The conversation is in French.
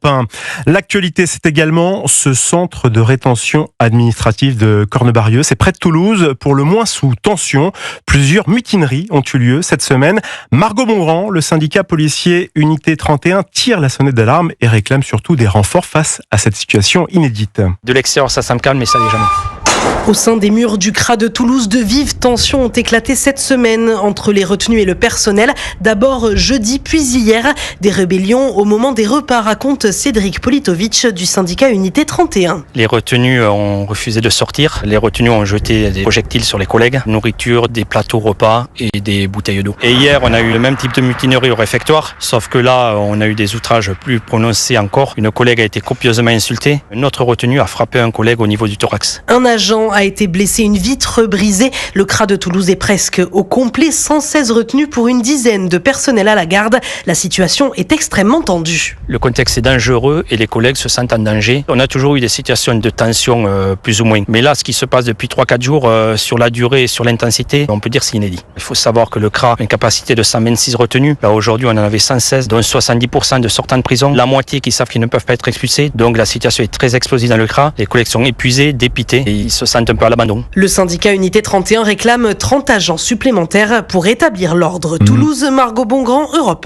1. L'actualité, c'est également ce centre de rétention administrative de Cornebarieux. C'est près de Toulouse, pour le moins sous tension. Plusieurs mutineries ont eu lieu cette semaine. Margot Bongrand, le syndicat policier Unité 31, tire la sonnette d'alarme et réclame surtout des renforts face à cette situation inédite. De l'extérieur, ça semble calme, mais ça l'est jamais. Au sein des murs du CRA de Toulouse, de vives tensions ont éclaté cette semaine entre les retenus et le personnel. D'abord jeudi, puis hier. Des rébellions au moment des repas, raconte Cédric Politovitch du syndicat Unité 31. Les retenus ont refusé de sortir. Les retenus ont jeté des projectiles sur les collègues. Nourriture, des plateaux repas et des bouteilles d'eau. Et hier, on a eu le même type de mutinerie au réfectoire. Sauf que là, on a eu des outrages plus prononcés encore. Une collègue a été copieusement insultée. Un autre retenu a frappé un collègue au niveau du thorax. Un agent a été blessé, une vitre brisée. Le CRA de Toulouse est presque au complet, 116 retenus pour une dizaine de personnels à la garde. La situation est extrêmement tendue. Le contexte est dangereux et les collègues se sentent en danger. On a toujours eu des situations de tension plus ou moins. Mais là, ce qui se passe depuis 3-4 jours, sur la durée et sur l'intensité, on peut dire c'est inédit. Il faut savoir que le CRA a une capacité de 126 retenus. Là, aujourd'hui, on en avait 116, dont 70% de sortants de prison. La moitié qui savent qu'ils ne peuvent pas être expulsés. Donc la situation est très explosive dans le CRA. Les collègues sont épuisés, dépités et ils se sentent un peu à l'abandon. Le syndicat Unité 31 réclame 30 agents supplémentaires pour rétablir l'ordre. Toulouse, Margot Bongrand, Europe 1.